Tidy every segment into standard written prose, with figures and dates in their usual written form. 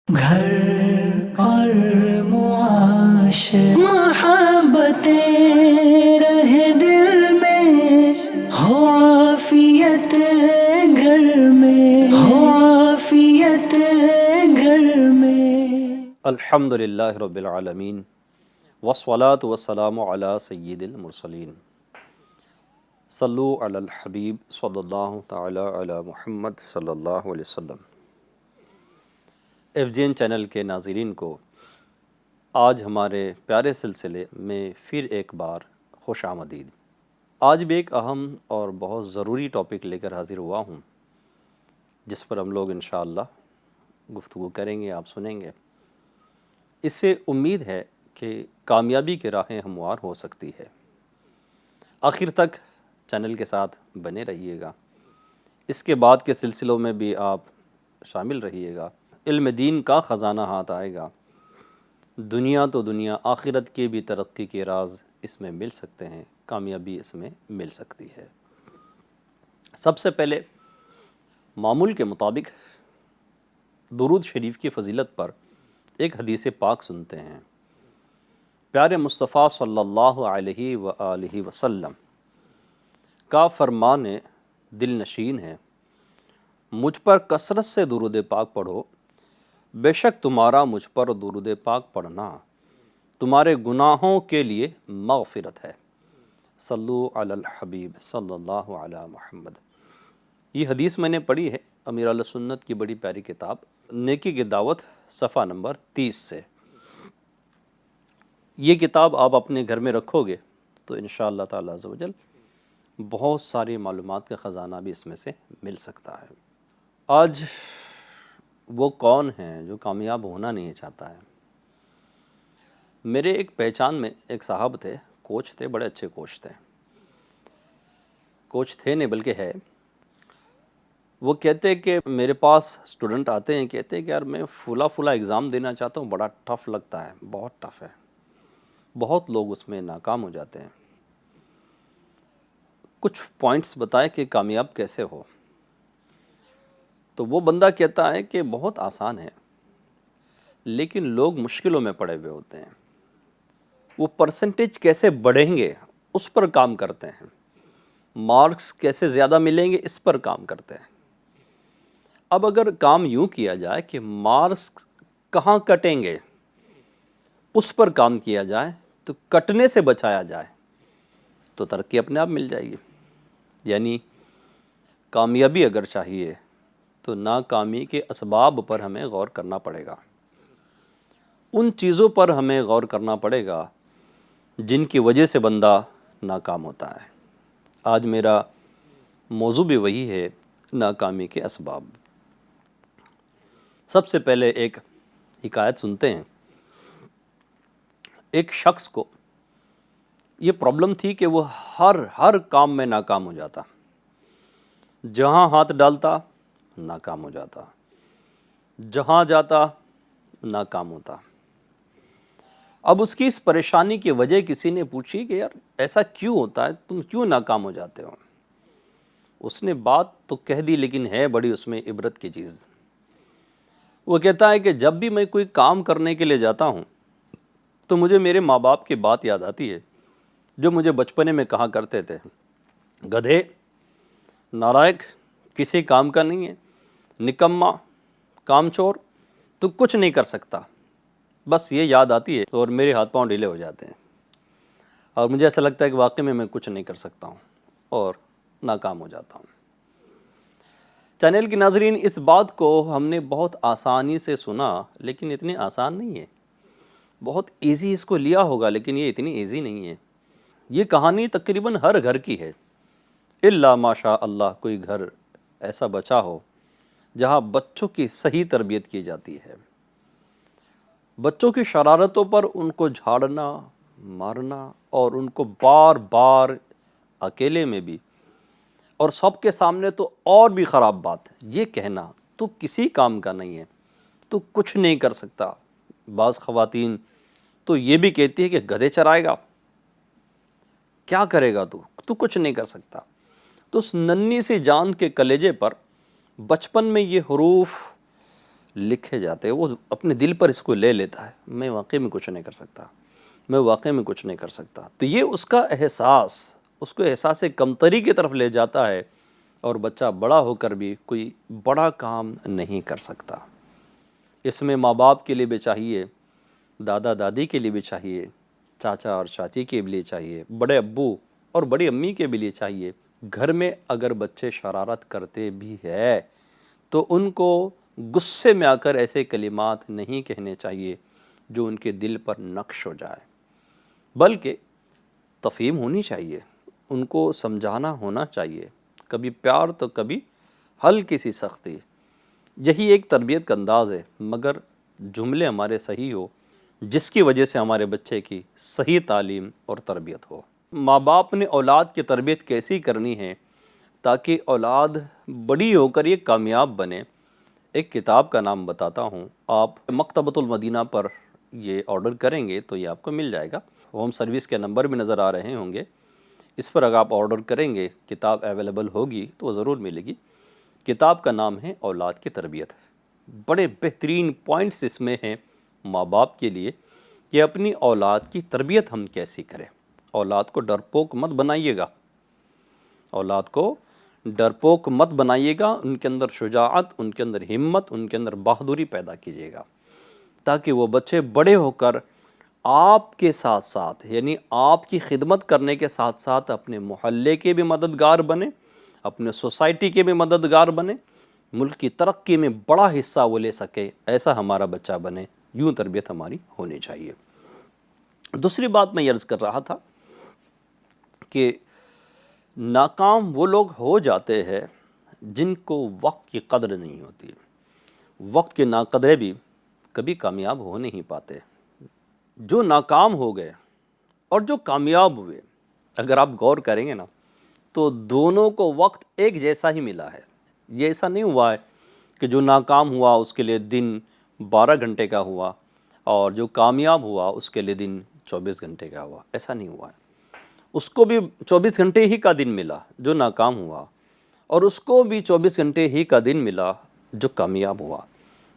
گھر اور معاشر محبتیں رہے دل میں، ہو عافیت گھر میں، ہو عافیت گھر میں۔ الحمد للہ رب العالمین والصلاة والسلام علی سید المرسلین صلو علی الحبیب صلی اللہ تعالی علی محمد صلی اللہ علیہ وسلم۔ ایف جی این چینل کے ناظرین کو آج ہمارے پیارے سلسلے میں پھر ایک بار خوش آمدید۔ آج بھی ایک اہم اور بہت ضروری ٹاپک لے کر حاضر ہوا ہوں، جس پر ہم لوگ انشاءاللہ گفتگو کریں گے، آپ سنیں گے۔ اس سے امید ہے کہ کامیابی کی راہیں ہموار ہو سکتی ہے۔ آخر تک چینل کے ساتھ بنے رہیے گا، اس کے بعد کے سلسلوں میں بھی آپ شامل رہیے گا۔ علم دین کا خزانہ ہاتھ آئے گا، دنیا تو دنیا آخرت کی بھی ترقی کے راز اس میں مل سکتے ہیں، کامیابی اس میں مل سکتی ہے۔ سب سے پہلے معمول کے مطابق درود شریف کی فضیلت پر ایک حدیث پاک سنتے ہیں۔ پیارے مصطفیٰ صلی اللہ علیہ وآلہ وسلم کا فرمان دل نشین ہے، مجھ پر کثرت سے درود پاک پڑھو، بے شک تمہارا مجھ پر درود پاک پڑھنا تمہارے گناہوں کے لیے مغفرت ہے۔ صلو علی الحبیب صلی اللہ علی محمد۔ یہ حدیث میں نے پڑھی ہے امیر اہل سنت کی بڑی پیاری کتاب نیکی کی دعوت صفحہ نمبر 30 سے۔ یہ کتاب آپ اپنے گھر میں رکھو گے تو انشاءاللہ تعالی عز و جل بہت ساری معلومات کا خزانہ بھی اس میں سے مل سکتا ہے۔ آج وہ کون ہیں جو کامیاب ہونا نہیں چاہتا ہے؟ میرے ایک پہچان میں ایک صاحب تھے، کوچ تھے، بڑے اچھے کوچ تھے، کوچ تھے نہیں بلکہ ہے۔ وہ کہتے کہ میرے پاس اسٹوڈنٹ آتے ہیں، کہتے ہیں کہ یار میں فلاں ایگزام دینا چاہتا ہوں، بڑا ٹف لگتا ہے، بہت ٹف ہے، بہت لوگ اس میں ناکام ہو جاتے ہیں، کچھ پوائنٹس بتائے کہ کامیاب کیسے ہو۔ تو وہ بندہ کہتا ہے کہ بہت آسان ہے، لیکن لوگ مشکلوں میں پڑے ہوئے ہوتے ہیں، وہ پرسنٹیج کیسے بڑھیں گے اس پر کام کرتے ہیں، مارکس کیسے زیادہ ملیں گے اس پر کام کرتے ہیں۔ اب اگر کام یوں کیا جائے کہ مارکس کہاں کٹیں گے اس پر کام کیا جائے، تو کٹنے سے بچایا جائے تو ترقی اپنے آپ مل جائے گی۔ یعنی کامیابی اگر چاہیے تو ناکامی کے اسباب پر ہمیں غور کرنا پڑے گا، ان چیزوں پر ہمیں غور کرنا پڑے گا جن کی وجہ سے بندہ ناکام ہوتا ہے۔ آج میرا موضوع بھی وہی ہے، ناکامی کے اسباب۔ سب سے پہلے ایک حکایت سنتے ہیں۔ ایک شخص کو یہ پرابلم تھی کہ وہ ہر کام میں ناکام ہو جاتا، جہاں ہاتھ ڈالتا ناکام ہو جاتا، جہاں جاتا ناکام ہوتا۔ اب اس کی اس پریشانی کی وجہ کسی نے پوچھی کہ یار ایسا کیوں ہوتا ہے، تم کیوں ناکام ہو جاتے ہو؟ اس نے بات تو کہہ دی لیکن ہے بڑی اس میں عبرت کی چیز۔ وہ کہتا ہے کہ جب بھی میں کوئی کام کرنے کے لیے جاتا ہوں تو مجھے میرے ماں باپ کی بات یاد آتی ہے، جو مجھے بچپنے میں کہا کرتے تھے، گدھے، نالائق، کسی کام کا نہیں ہے، نکما، کام چور، تو کچھ نہیں کر سکتا۔ بس یہ یاد آتی ہے اور میرے ہاتھ پاؤں ڈھیلے ہو جاتے ہیں، اور مجھے ایسا لگتا ہے کہ واقعی میں کچھ نہیں کر سکتا ہوں اور ناکام ہو جاتا ہوں۔ چینل کے ناظرین، اس بات کو ہم نے بہت آسانی سے سنا، لیکن اتنی آسان نہیں ہے۔ بہت ایزی اس کو لیا ہوگا، لیکن یہ اتنی ایزی نہیں ہے۔ یہ کہانی تقریباً ہر گھر کی ہے، الا ماشاء اللہ کوئی گھر ایسا بچا ہو جہاں بچوں کی صحیح تربیت کی جاتی ہے، بچوں کی شرارتوں پر ان کو جھاڑنا، مارنا، اور ان کو بار بار اکیلے میں بھی اور سب کے سامنے تو اور بھی خراب بات یہ کہنا تو کسی کام کا نہیں ہے، تو کچھ نہیں کر سکتا۔ بعض خواتین تو یہ بھی کہتی ہے کہ گدھے چرائے گا، کیا کرے گا تو کچھ نہیں کر سکتا۔ تو اس ننھی سی جان کے کلیجے پر بچپن میں یہ حروف لکھے جاتے ہیں وہ اپنے دل پر اس کو لے لیتا ہے، میں واقعی میں کچھ نہیں کر سکتا، میں واقعی میں کچھ نہیں کر سکتا. تو یہ اس کا احساس اس کو احساس کمتری کی طرف لے جاتا ہے، اور بچہ بڑا ہو کر بھی کوئی بڑا کام نہیں کر سکتا. اس میں ماں باپ کے لیے بھی چاہیے، دادا دادی کے لیے بھی چاہیے، چاچا اور چاچی کے بھی لیے چاہیے، بڑے ابو اور بڑی امی کے بھی لیے چاہیے. گھر میں اگر بچے شرارت کرتے بھی ہے تو ان کو غصے میں آ کر ایسے کلمات نہیں کہنے چاہیے جو ان کے دل پر نقش ہو جائے، بلکہ تفہیم ہونی چاہیے، ان کو سمجھانا ہونا چاہیے، کبھی پیار تو کبھی ہلکی سی سختی. یہی ایک تربیت کا انداز ہے، مگر جملے ہمارے صحیح ہو جس کی وجہ سے ہمارے بچے کی صحیح تعلیم اور تربیت ہو. ماں باپ نے اولاد کی تربیت کیسی کرنی ہے تاکہ اولاد بڑی ہو کر یہ کامیاب بنے. ایک کتاب کا نام بتاتا ہوں، آپ مکتبۃ المدینہ پر یہ آرڈر کریں گے تو یہ آپ کو مل جائے گا. ہوم سروس کے نمبر بھی نظر آ رہے ہوں گے، اس پر اگر آپ آرڈر کریں گے کتاب اویلیبل ہوگی تو وہ ضرور ملے گی. کتاب کا نام ہے اولاد کی تربیت. بڑے بہترین پوائنٹس اس میں ہیں ماں باپ کے لیے کہ اپنی اولاد کی تربیت ہم کیسی کریں. اولاد کو ڈرپوک مت بنائیے گا، اولاد کو ڈرپوک مت بنائیے گا، ان کے اندر شجاعت، ان کے اندر ہمت، ان کے اندر بہادری پیدا کیجیے گا تاکہ وہ بچے بڑے ہو کر آپ کے ساتھ ساتھ، یعنی آپ کی خدمت کرنے کے ساتھ ساتھ اپنے محلے کے بھی مددگار بنے، اپنے سوسائٹی کے بھی مددگار بنے، ملک کی ترقی میں بڑا حصہ وہ لے سکے. ایسا ہمارا بچہ بنے، یوں تربیت ہماری ہونی چاہیے. دوسری بات میں یہ عرض کر رہا تھا کہ ناکام وہ لوگ ہو جاتے ہیں جن کو وقت کی قدر نہیں ہوتی. وقت کے ناقدرے بھی کبھی کامیاب ہو نہیں پاتے. جو ناکام ہو گئے اور جو کامیاب ہوئے، اگر آپ غور کریں گے نا تو دونوں کو وقت ایک جیسا ہی ملا ہے. یہ ایسا نہیں ہوا ہے کہ جو ناکام ہوا اس کے لیے دن 12 گھنٹے کا ہوا اور جو کامیاب ہوا اس کے لیے دن 24 گھنٹے کا ہوا. ایسا نہیں ہوا ہے. اس کو بھی 24 گھنٹے ہی کا دن ملا جو ناکام ہوا، اور اس کو بھی 24 گھنٹے ہی کا دن ملا جو کامیاب ہوا.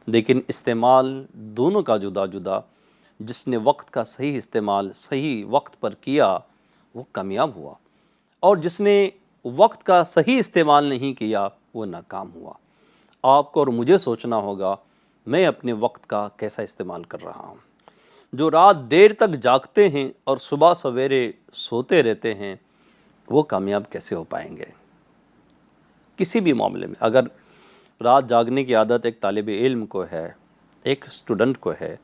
لیکن استعمال دونوں کا جدا جدا. جس نے وقت کا صحیح استعمال صحیح وقت پر کیا وہ کامیاب ہوا، اور جس نے وقت کا صحیح استعمال نہیں کیا وہ ناکام ہوا. آپ کو اور مجھے سوچنا ہوگا میں اپنے وقت کا کیسا استعمال کر رہا ہوں. جو رات دیر تک جاگتے ہیں اور صبح سویرے سوتے رہتے ہیں وہ کامیاب کیسے ہو پائیں گے؟ کسی بھی معاملے میں اگر رات جاگنے کی عادت ایک طالب علم کو ہے، ایک اسٹوڈنٹ کو ہے،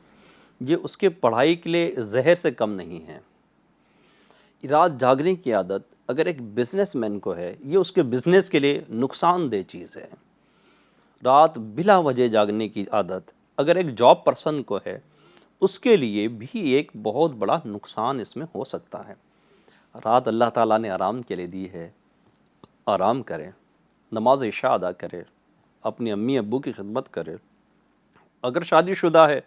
یہ اس کے پڑھائی کے لیے زہر سے کم نہیں ہے. رات جاگنے کی عادت اگر ایک بزنس مین کو ہے، یہ اس کے بزنس کے لیے نقصان دہ چیز ہے. رات بلا وجہ جاگنے کی عادت اگر ایک جاب پرسن کو ہے، اس کے لیے بھی ایک بہت بڑا نقصان اس میں ہو سکتا ہے. رات اللہ تعالیٰ نے آرام کے لیے دی ہے، آرام کرے، نماز عشاء ادا کرے، اپنی امی ابو کی خدمت کرے، اگر شادی شدہ ہے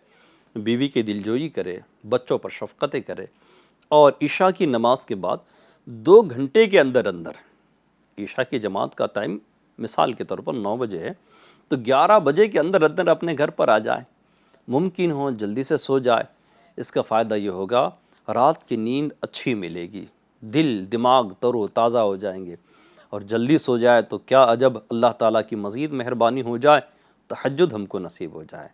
بیوی کی دلجوئی کرے، بچوں پر شفقتیں کرے، اور عشاء کی نماز کے بعد 2 گھنٹے کے اندر عشاء کی جماعت کا ٹائم مثال کے طور پر 9 بجے ہے تو 11 بجے کے اندر اپنے گھر پر آ جائے، ممکن ہو جلدی سے سو جائے. اس کا فائدہ یہ ہوگا رات کی نیند اچھی ملے گی، دل دماغ تر و تازہ ہو جائیں گے. اور جلدی سو جائے تو کیا عجب اللہ تعالیٰ کی مزید مہربانی ہو جائے، تہجد ہم کو نصیب ہو جائے.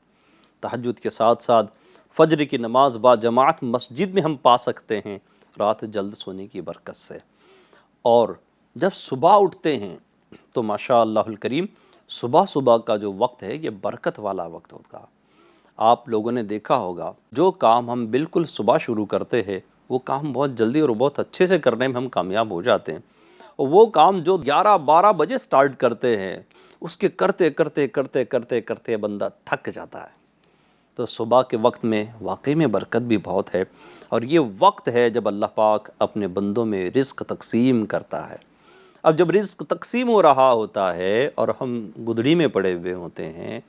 تہجد کے ساتھ ساتھ فجر کی نماز با جماعت مسجد میں ہم پا سکتے ہیں رات جلد سونے کی برکت سے. اور جب صبح اٹھتے ہیں تو ماشاء اللہ الکریم صبح کا جو وقت ہے یہ برکت والا وقت ہوتا. آپ لوگوں نے دیکھا ہوگا جو کام ہم بالکل صبح شروع کرتے ہیں وہ کام بہت جلدی اور بہت اچھے سے کرنے میں ہم کامیاب ہو جاتے ہیں، اور وہ کام جو 11-12 بجے سٹارٹ کرتے ہیں اس کے کرتے بندہ تھک جاتا ہے. تو صبح کے وقت میں واقعی میں برکت بھی بہت ہے، اور یہ وقت ہے جب اللہ پاک اپنے بندوں میں رزق تقسیم کرتا ہے. اب جب رزق تقسیم ہو رہا ہوتا ہے اور ہم گدڑی میں پڑے ہوئے ہوتے ہیں،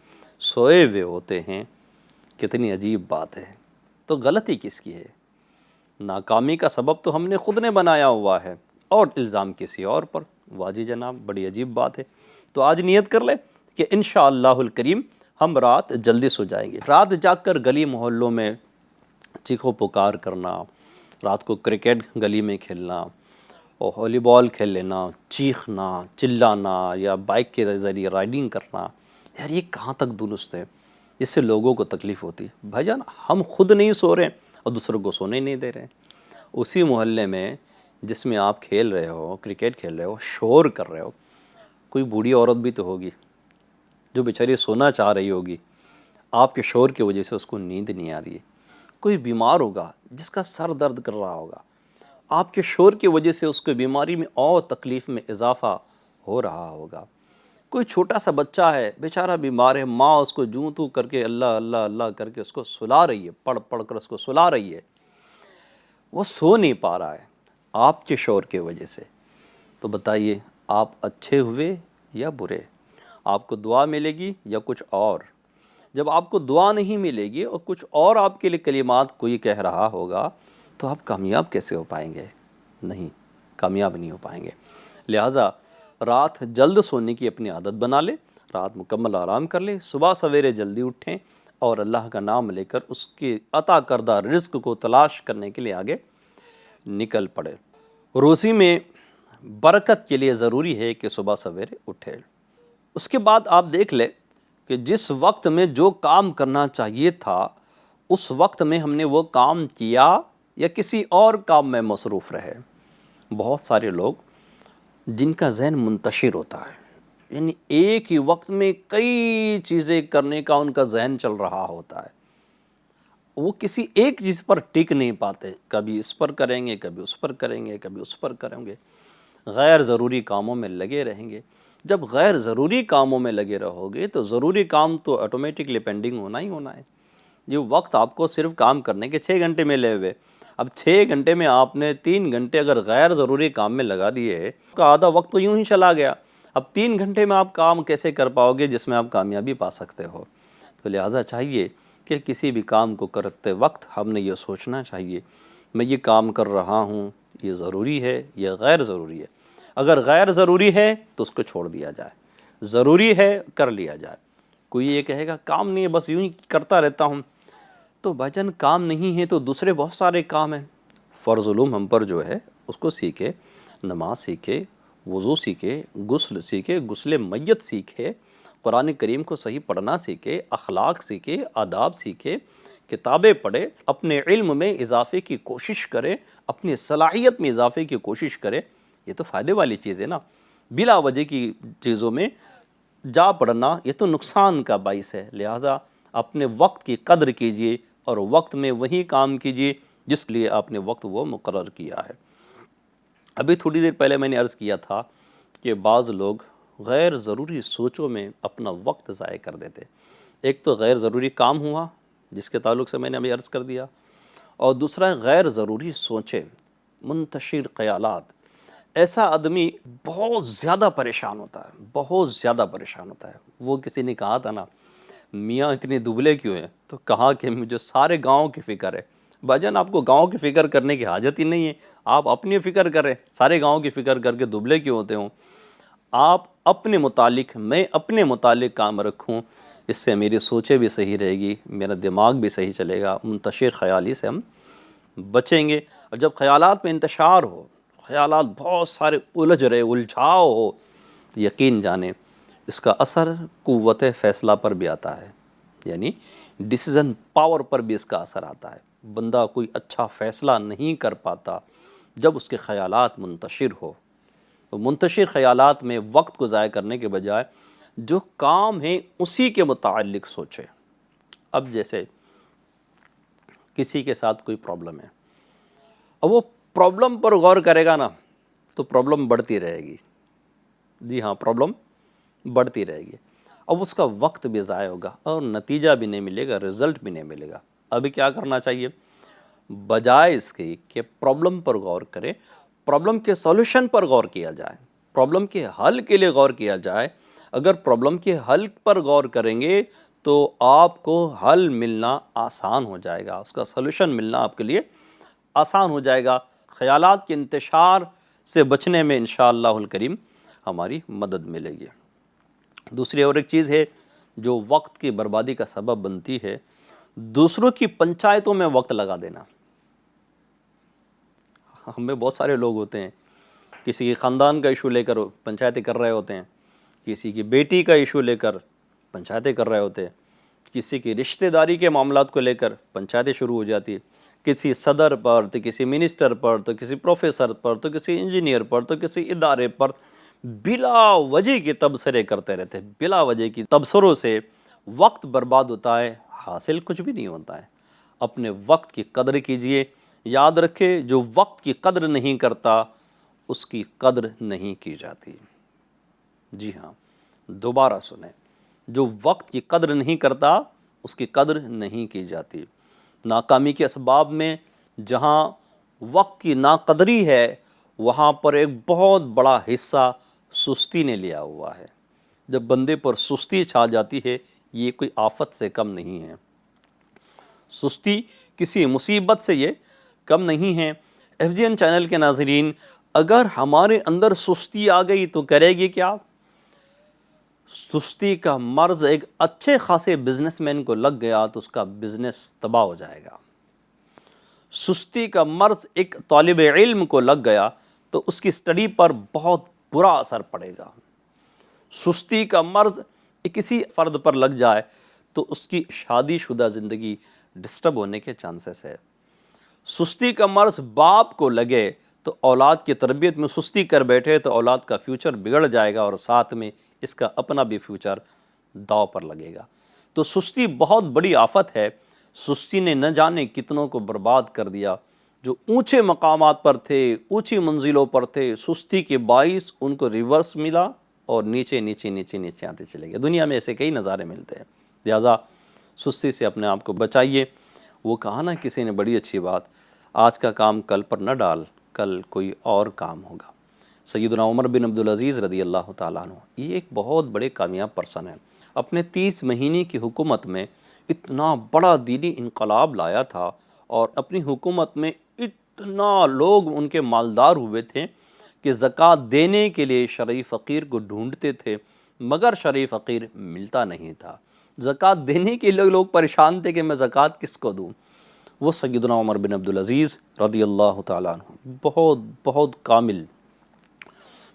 سوئے ہوئے ہوتے ہیں، کتنی عجیب بات ہے. تو غلطی کس کی ہے؟ ناکامی کا سبب تو ہم نے خود نے بنایا ہوا ہے اور الزام کسی اور پر. واجی جناب بڑی عجیب بات ہے. تو آج نیت کر لے کہ انشاءاللہ الکریم ہم رات جلدی سو جائیں گے. رات جاگ کر گلی محلوں میں چیخو پکار کرنا، رات کو کرکٹ گلی میں کھیلنا اور والی بال کھیل لینا، چیخنا، چلانا یا بائک کے ذریعے رائڈنگ کرنا، یار یہ کہاں تک درست ہے؟ اس سے لوگوں کو تکلیف ہوتی ہے. بھائی جان ہم خود نہیں سو رہے اور دوسروں کو سونے نہیں دے رہے. اسی محلے میں جس میں آپ کھیل رہے ہو، کرکٹ کھیل رہے ہو، شور کر رہے ہو، کوئی بوڑھی عورت بھی تو ہوگی جو بیچاری سونا چاہ رہی ہوگی، آپ کے شور کی وجہ سے اس کو نیند نہیں آ رہی ہے. کوئی بیمار ہوگا جس کا سر درد کر رہا ہوگا، آپ کے شور کی وجہ سے اس کو بیماری میں اور تکلیف میں اضافہ ہو رہا ہوگا. کوئی چھوٹا سا بچہ ہے بیچارہ بیمار ہے، ماں اس کو جوں تو کر کے اللہ اللہ اللہ کر کے اس کو سلا رہی ہے، پڑھ پڑھ کر اس کو سلا رہی ہے، وہ سو نہیں پا رہا ہے آپ کے شور کی وجہ سے. تو بتائیے آپ اچھے ہوئے یا برے؟ آپ کو دعا ملے گی یا کچھ اور؟ جب آپ کو دعا نہیں ملے گی اور کچھ اور آپ کے لیے کلمات کوئی کہہ رہا ہوگا تو آپ کامیاب کیسے ہو پائیں گے؟ نہیں، کامیاب نہیں ہو پائیں گے. لہٰذا رات جلد سونے کی اپنی عادت بنا لیں، رات مکمل آرام کر لیں، صبح سویرے جلدی اٹھیں اور اللہ کا نام لے کر اس کے عطا کردہ رزق کو تلاش کرنے کے لیے آگے نکل پڑے. روزی میں برکت کے لیے ضروری ہے کہ صبح سویرے اٹھے. اس کے بعد آپ دیکھ لیں کہ جس وقت میں جو کام کرنا چاہیے تھا اس وقت میں ہم نے وہ کام کیا یا کسی اور کام میں مصروف رہے. بہت سارے لوگ جن کا ذہن منتشر ہوتا ہے، یعنی ایک ہی وقت میں کئی چیزیں کرنے کا ان کا ذہن چل رہا ہوتا ہے، وہ کسی ایک چیز پر ٹک نہیں پاتے، کبھی اس پر کریں گے، کبھی اس پر کریں گے، کبھی اس پر کریں گے، غیر ضروری کاموں میں لگے رہیں گے. جب غیر ضروری کاموں میں لگے رہو گے تو ضروری کام تو آٹومیٹکلی پینڈنگ ہونا ہی ہونا ہے. جو وقت آپ کو صرف کام کرنے کے 6 گھنٹے میں لے ہوئے، اب 6 گھنٹے میں آپ نے 3 گھنٹے اگر غیر ضروری کام میں لگا دیے تو آدھا وقت تو یوں ہی چلا گیا. اب 3 گھنٹے میں آپ کام کیسے کر پاؤ گے جس میں آپ کامیابی پا سکتے ہو؟ تو لہٰذا چاہیے کہ کسی بھی کام کو کرتے وقت ہم نے یہ سوچنا چاہیے میں یہ کام کر رہا ہوں یہ ضروری ہے یا غیر ضروری ہے. اگر غیر ضروری ہے تو اس کو چھوڑ دیا جائے، ضروری ہے کر لیا جائے. کوئی یہ کہے گا کام نہیں ہے بس یوں ہی کرتا رہتا ہوں، تو بھائی جان کام نہیں ہے تو دوسرے بہت سارے کام ہیں. فرض علوم ہم پر جو ہے اس کو سیکھے، نماز سیکھے، وضو سیکھے، غسل سیکھے، غسل میت سیکھے، قرآن کریم کو صحیح پڑھنا سیکھے، اخلاق سیکھے، آداب سیکھے، کتابیں پڑھے، اپنے علم میں اضافے کی کوشش کرے، اپنی صلاحیت میں اضافے کی کوشش کرے. یہ تو فائدے والی چیز ہے نا. بلا وجہ کی چیزوں میں جا پڑنا یہ تو نقصان کا باعث ہے. لہٰذا اپنے وقت کی قدر کیجیے اور وقت میں وہی کام کیجیے جس لیے آپ نے وقت وہ مقرر کیا ہے. ابھی تھوڑی دیر پہلے میں نے عرض کیا تھا کہ بعض لوگ غیر ضروری سوچوں میں اپنا وقت ضائع کر دیتے. ایک تو غیر ضروری کام ہوا جس کے تعلق سے میں نے ابھی عرض کر دیا، اور دوسرا غیر ضروری سوچیں، منتشر خیالات. ایسا آدمی بہت زیادہ پریشان ہوتا ہے، بہت زیادہ پریشان ہوتا ہے. وہ کسی نے کہا تھا نا میاں اتنے دبلے کیوں ہیں؟ تو کہا کہ مجھے سارے گاؤں کی فکر ہے. بھائی جان آپ کو گاؤں کی فکر کرنے کی حاجت ہی نہیں ہے، آپ اپنی فکر کریں. سارے گاؤں کی فکر کر کے دبلے کیوں ہوتے ہوں؟ آپ اپنے متعلق، میں اپنے متعلق کام رکھوں، اس سے میری سوچیں بھی صحیح رہے گی، میرا دماغ بھی صحیح چلے گا. منتشر خیالی سے ہم بچیں گے. اور جب خیالات میں انتشار ہو، خیالات بہت سارے الجھ رہے، الجھاؤ ہو، یقین جانیں اس کا اثر قوت فیصلہ پر بھی آتا ہے، یعنی ڈیسیزن پاور پر بھی اس کا اثر آتا ہے. بندہ کوئی اچھا فیصلہ نہیں کر پاتا جب اس کے خیالات منتشر ہو. تو منتشر خیالات میں وقت کو ضائع کرنے کے بجائے جو کام ہے اسی کے متعلق سوچے. اب جیسے کسی کے ساتھ کوئی پرابلم ہے، اب وہ پرابلم پر غور کرے گا نا تو پرابلم بڑھتی رہے گی. جی ہاں، پرابلم بڑھتی رہے گی. اب اس کا وقت بھی ضائع ہوگا اور نتیجہ بھی نہیں ملے گا، رزلٹ بھی نہیں ملے گا. ابھی کیا کرنا چاہیے؟ بجائے اس کے کہ پرابلم پر غور کرے، پرابلم کے سولوشن پر غور کیا جائے، پرابلم کے حل کے لیے غور کیا جائے. اگر پرابلم کے حل پر غور کریں گے تو آپ کو حل ملنا آسان ہو جائے گا، اس کا سولوشن ملنا آپ کے لیے آسان ہو جائے گا. خیالات کے انتشار سے بچنے میں انشاءاللہ الکریم ہماری مدد ملے گی. دوسری اور ایک چیز ہے جو وقت کی بربادی کا سبب بنتی ہے، دوسروں کی پنچایتوں میں وقت لگا دینا۔ ہمیں بہت سارے لوگ ہوتے ہیں، کسی کے خاندان کا ایشو لے کر پنچایتیں کر رہے ہوتے ہیں، کسی کی بیٹی کا ایشو لے کر پنچایتیں کر رہے ہوتے ہیں، کسی کی رشتہ داری کے معاملات کو لے کر پنچایتیں شروع ہو جاتی ہے، کسی صدر پر تو کسی منسٹر پر تو کسی پروفیسر پر تو کسی انجینئر پر تو کسی ادارے پر بلا وجہ کے تبصرے کرتے رہتے ہیں۔ بلا وجہ کی تبصروں سے وقت برباد ہوتا ہے، حاصل کچھ بھی نہیں ہوتا ہے۔ اپنے وقت کی قدر کیجئے، یاد رکھے جو وقت کی قدر نہیں کرتا اس کی قدر نہیں کی جاتی۔ جی ہاں، دوبارہ سنیں، جو وقت کی قدر نہیں کرتا اس کی قدر نہیں کی جاتی۔ ناکامی کے اسباب میں جہاں وقت کی ناقدری ہے وہاں پر ایک بہت بڑا حصہ سستی نے لیا ہوا ہے۔ جب بندے پر سستی چھا جاتی ہے یہ کوئی آفت سے کم نہیں ہے، سستی کسی مصیبت سے یہ کم نہیں ہے۔ ایف جی این چینل کے ناظرین، اگر ہمارے اندر سستی آ گئی تو کرے گی کیا؟ سستی کا مرض ایک اچھے خاصے بزنس مین کو لگ گیا تو اس کا بزنس تباہ ہو جائے گا۔ سستی کا مرض ایک طالب علم کو لگ گیا تو اس کی سٹڈی پر بہت برا اثر پڑے گا۔ سستی کا مرض کسی فرد پر لگ جائے تو اس کی شادی شدہ زندگی ڈسٹرب ہونے کے چانسز ہے۔ سستی کا مرض باپ کو لگے تو اولاد کی تربیت میں سستی کر بیٹھے تو اولاد کا فیوچر بگڑ جائے گا اور ساتھ میں اس کا اپنا بھی فیوچر داؤ پر لگے گا۔ تو سستی بہت بڑی آفت ہے۔ سستی نے نہ جانے کتنوں کو برباد کر دیا۔ جو اونچے مقامات پر تھے، اونچی منزلوں پر تھے، سستی کے باعث ان کو ریورس ملا اور نیچے نیچے نیچے نیچے آتے چلے گئے۔ دنیا میں ایسے کئی نظارے ملتے ہیں، لہٰذا سستی سے اپنے آپ کو بچائیے۔ وہ کہا نا کسی نے بڑی اچھی بات، آج کا کام کل پر نہ ڈال، کل کوئی اور کام ہوگا۔ سیدنا عمر بن عبدالعزیز رضی اللہ تعالیٰ عنہ یہ ایک بہت بڑے کامیاب پرسن ہیں۔ اپنے 30 مہینے کی حکومت میں اتنا بڑا دینی انقلاب لایا تھا اور اپنی حکومت میں اتنا لوگ ان کے مالدار ہوئے تھے کہ زکوٰۃ دینے کے لیے شرعی فقیر کو ڈھونڈتے تھے مگر شرعی فقیر ملتا نہیں تھا۔ زکوٰۃ دینے کے لیے لوگ پریشان تھے کہ میں زکوٰۃ کس کو دوں۔ وہ سیدنا عمر بن عبدالعزیز رضی اللہ تعالیٰ عنہ بہت بہت کامل،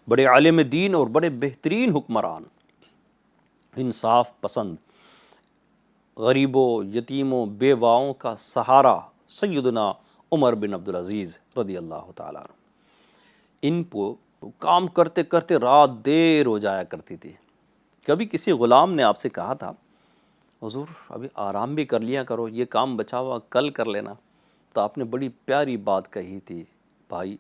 بڑے عالم دین اور بڑے بہترین حکمران، انصاف پسند، غریبوں، یتیموں، بیواؤں کا سہارا سیدنا عمر بن عبدالعزیز رضی اللہ تعالیٰ عنہ۔ ان کو کام کرتے کرتے رات دیر ہو جایا کرتی تھی۔ کبھی کسی غلام نے آپ سے کہا تھا حضور ابھی آرام بھی کر لیا کرو، یہ کام بچا ہوا کل کر لینا، تو آپ نے بڑی پیاری بات کہی تھی، بھائی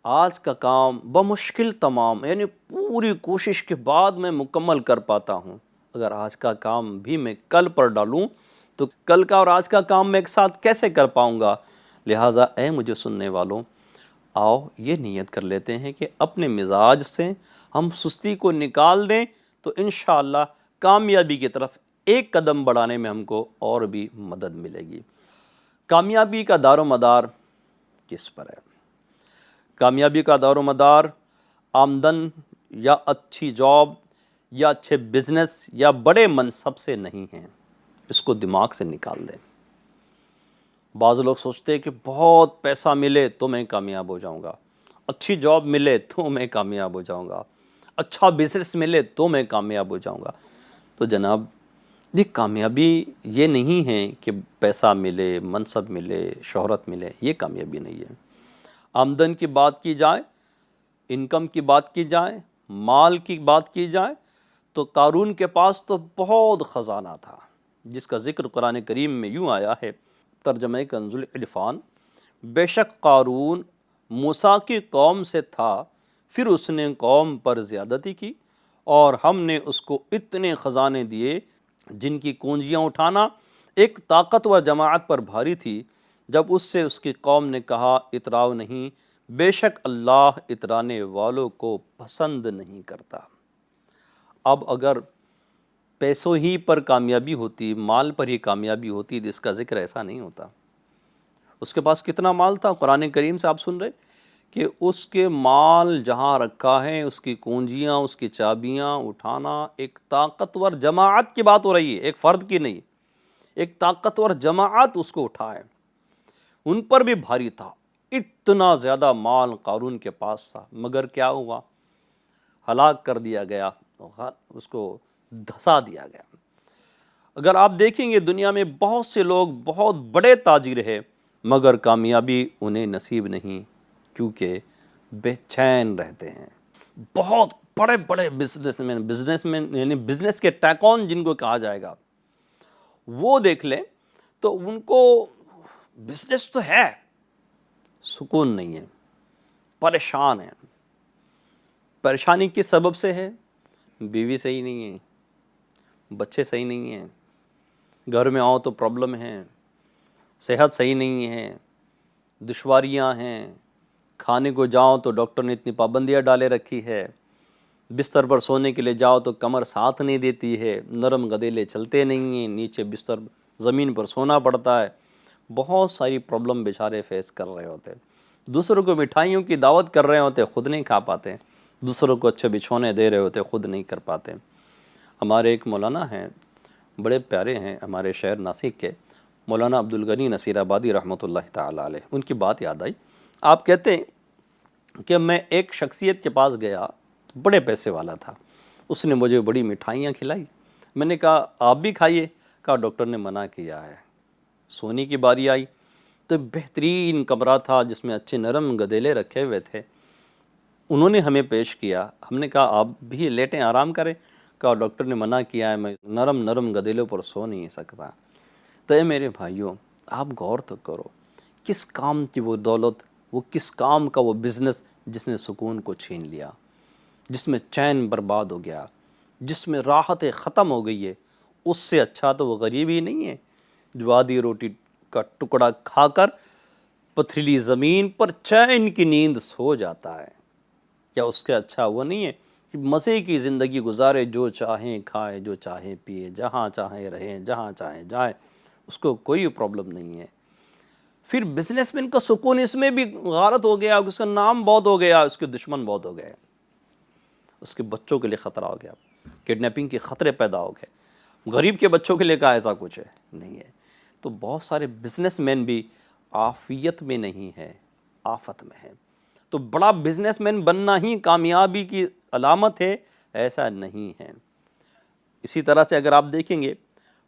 آج کا کام بمشکل تمام، یعنی پوری کوشش کے بعد میں مکمل کر پاتا ہوں، اگر آج کا کام بھی میں کل پر ڈالوں تو کل کا اور آج کا کام میں ایک ساتھ کیسے کر پاؤں گا۔ لہٰذا اے مجھے سننے والوں، آؤ یہ نیت کر لیتے ہیں کہ اپنے مزاج سے ہم سستی کو نکال دیں تو انشاءاللہ کامیابی کی طرف ایک قدم بڑھانے میں ہم کو اور بھی مدد ملے گی۔ کامیابی کا دار و مدار کس پر ہے؟ کامیابی کا دار و مدار آمدن یا اچھی جاب یا اچھے بزنس یا بڑے منصب سے نہیں ہیں، اس کو دماغ سے نکال دیں۔ بعض لوگ سوچتے ہیں کہ بہت پیسہ ملے تو میں کامیاب ہو جاؤں گا، اچھی جاب ملے تو میں کامیاب ہو جاؤں گا، اچھا بزنس ملے تو میں کامیاب ہو جاؤں گا۔ تو جناب یہ کامیابی یہ نہیں ہے کہ پیسہ ملے، منصب ملے، شہرت ملے، یہ کامیابی نہیں ہے۔ آمدن کی بات کی جائے، انکم کی بات کی جائے، مال کی بات کی جائے تو قارون کے پاس تو بہت خزانہ تھا، جس کا ذکر قرآن کریم میں یوں آیا ہے، ترجمہ کنز العرفان، بے شک قارون موسیٰ کی قوم سے تھا، پھر اس نے قوم پر زیادتی کی اور ہم نے اس کو اتنے خزانے دیے جن کی کنجیاں اٹھانا ایک طاقتور جماعت پر بھاری تھی۔ جب اس سے اس کی قوم نے کہا اتراؤ نہیں، بے شک اللہ اترانے والوں کو پسند نہیں کرتا۔ اب اگر پیسوں ہی پر کامیابی ہوتی، مال پر ہی کامیابی ہوتی تو اس کا ذکر ایسا نہیں ہوتا۔ اس کے پاس کتنا مال تھا؟ قرآن کریم سے آپ سن رہے کہ اس کے مال جہاں رکھا ہے اس کی کنجیاں، اس کی چابیاں اٹھانا ایک طاقتور جماعت کی بات ہو رہی ہے، ایک فرد کی نہیں، ایک طاقتور جماعت اس کو اٹھائے، ان پر بھی بھاری تھا، اتنا زیادہ مال قارون کے پاس تھا، مگر کیا ہوا؟ ہلاک کر دیا گیا، اس کو دھسا دیا گیا۔ اگر آپ دیکھیں گے دنیا میں بہت سے لوگ بہت بڑے تاجر ہیں مگر کامیابی انہیں نصیب نہیں، کیونکہ بے چین رہتے ہیں۔ بہت بڑے بڑے بزنس مین یعنی بزنس کے ٹیکون جن کو کہا جائے گا، وہ دیکھ لیں تو ان کو بزنس تو ہے، سکون نہیں ہے، پریشان ہیں۔ پریشانی کس سبب سے ہے؟ بیوی صحیح نہیں ہے، بچے صحیح نہیں ہیں، گھر میں آؤ تو پرابلم ہے، صحت صحیح نہیں ہے، دشواریاں ہیں، کھانے کو جاؤ تو ڈاکٹر نے اتنی پابندیاں ڈالے رکھی ہے، بستر پر سونے کے لیے جاؤ تو کمر ساتھ نہیں دیتی ہے، نرم گدیلے چلتے نہیں ہیں، نیچے بستر زمین پر سونا پڑتا ہے، بہت ساری پرابلم بیچارے فیس کر رہے ہوتے، دوسروں کو مٹھائیوں کی دعوت کر رہے ہوتے، خود نہیں کھا پاتے، دوسروں کو اچھے بچھونے دے رہے ہوتے، خود نہیں کر پاتے۔ ہمارے ایک مولانا ہیں، بڑے پیارے ہیں، ہمارے شہر ناسک کے مولانا عبدالغنی نصیر آبادی رحمۃ اللہ تعالیٰ علیہ، ان کی بات یاد آئی۔ آپ کہتے ہیں کہ میں ایک شخصیت کے پاس گیا، بڑے پیسے والا تھا، اس نے مجھے بڑی مٹھائیاں کھلائی، میں نے کہا آپ بھی کھائیے، کہا ڈاکٹر نے منع کیا ہے۔ سونے کی باری آئی تو بہترین کمرہ تھا جس میں اچھے نرم گدیلے رکھے ہوئے تھے، انہوں نے ہمیں پیش کیا، ہم نے کہا آپ بھی لیٹیں آرام کریں، کہا ڈاکٹر نے منع کیا ہے، میں نرم گدیلوں پر سو نہیں سکتا۔ تو اے میرے بھائیوں، آپ غور تو کرو، کس کام کی وہ دولت، وہ کس کام کا وہ بزنس جس نے سکون کو چھین لیا، جس میں چین برباد ہو گیا، جس میں راحت ختم ہو گئی ہے، اس سے اچھا تو وہ غریب ہی نہیں ہے جو آدھی روٹی کا ٹکڑا کھا کر پتھریلی زمین پر چین کی نیند سو جاتا ہے۔ کیا اس کے اچھا وہ نہیں ہے کہ مزے کی زندگی گزارے، جو چاہیں کھائے، جو چاہیں پیے، جہاں چاہیں رہیں، جہاں چاہیں جائیں، اس کو کوئی پرابلم نہیں ہے۔ پھر بزنس مین کا سکون اس میں بھی غارت ہو گیا، اس کا نام بہت ہو گیا، اس کے دشمن بہت ہو گئے، اس کے بچوں کے لیے خطرہ ہو گیا، کڈنیپنگ کے خطرے پیدا ہو گئے، غریب کے بچوں کے لیے کہا ایسا کچھ ہے نہیں ہے۔ تو بہت سارے بزنس مین بھی عافیت میں نہیں ہے، آفت میں ہے۔ تو بڑا بزنس مین بننا ہی کامیابی کی علامت ہے، ایسا نہیں ہے۔ اسی طرح سے اگر آپ دیکھیں گے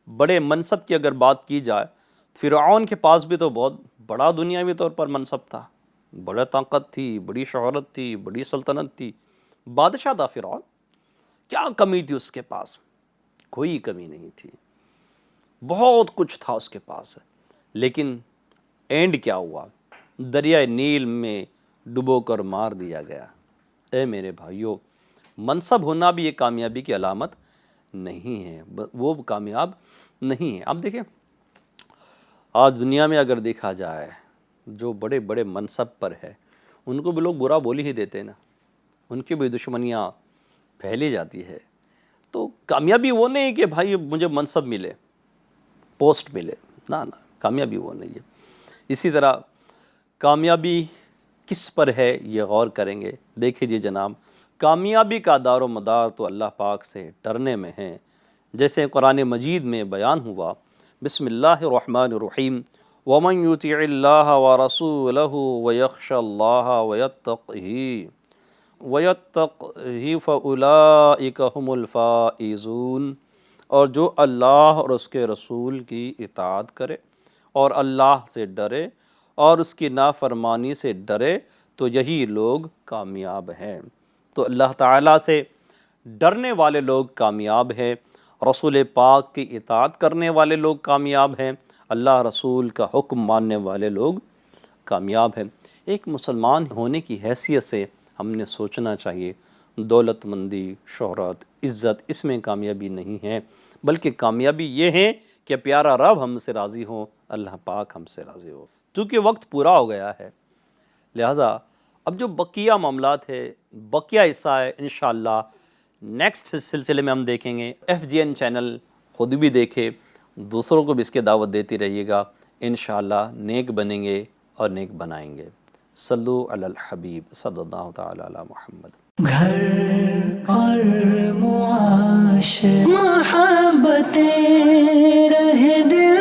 بڑے منصب کی اگر بات کی جائے، فرعون کے پاس بھی تو بہت بڑا دنیاوی طور پر منصب تھا، بڑا طاقت تھی، بڑی شہرت تھی، بڑی سلطنت تھی، بادشاہ تھا فرعون، کیا کمی تھی اس کے پاس؟ کوئی کمی نہیں تھی، بہت کچھ تھا اس کے پاس، لیکن اینڈ کیا ہوا؟ دریائے نیل میں ڈبو کر مار دیا گیا۔ اے میرے بھائیوں، منصب ہونا بھی ایک کامیابی کی علامت نہیں ہے، وہ کامیاب نہیں ہے۔ اب دیکھیں آج دنیا میں اگر دیکھا جائے جو بڑے بڑے منصب پر ہے ان کو بھی لوگ برا بولی ہی دیتے ہیں نا، ان کی بھی دشمنیاں پھیلی جاتی ہے۔ تو کامیابی وہ نہیں کہ بھائی مجھے منصب ملے، پوسٹ ملے، نہ کامیابی وہ نہیں ہے۔ اسی طرح کامیابی کس پر ہے یہ غور کریں گے۔ دیکھیں جی جناب، کامیابی کا دار و مدار تو اللہ پاک سے ڈرنے میں ہے، جیسے قرآن مجید میں بیان ہوا۔ بسم اللہ الرحمن الرحیم، وَمَن يُطِعِ اللَّهَ وَرَسُولَهُ وَيَخْشَ اللَّهَ وَيَتَّقْهِ فَأُولَٰئِكَ هُمُ الْفَائِزُونَ، اور جو اللہ اور اس کے رسول کی اطاعت کرے اور اللہ سے ڈرے اور اس کی نافرمانی سے ڈرے تو یہی لوگ کامیاب ہیں۔ تو اللہ تعالیٰ سے ڈرنے والے لوگ کامیاب ہیں، رسول پاک کی اطاعت کرنے والے لوگ کامیاب ہیں، اللہ رسول کا حکم ماننے والے لوگ کامیاب ہیں۔ ایک مسلمان ہونے کی حیثیت سے ہم نے سوچنا چاہیے، دولت مندی، شہرت، عزت اس میں کامیابی نہیں ہے، بلکہ کامیابی یہ ہے کہ پیارا رب ہم سے راضی ہو، اللہ پاک ہم سے راضی ہو۔ چونکہ وقت پورا ہو گیا ہے، لہٰذا اب جو بقیہ معاملات ہے، بقیہ حصہ ہے، انشاءاللہ نیکسٹ سلسلے میں ہم دیکھیں گے۔ FGN چینل خود بھی دیکھے، دوسروں کو بھی اس کی دعوت دیتی رہیے گا، انشاءاللہ نیک بنیں گے اور نیک بنائیں گے۔ صلو علی الحبیب صلی اللہ تعالی علی محمد. گھر اور معاشرہ محبتیں رہے دل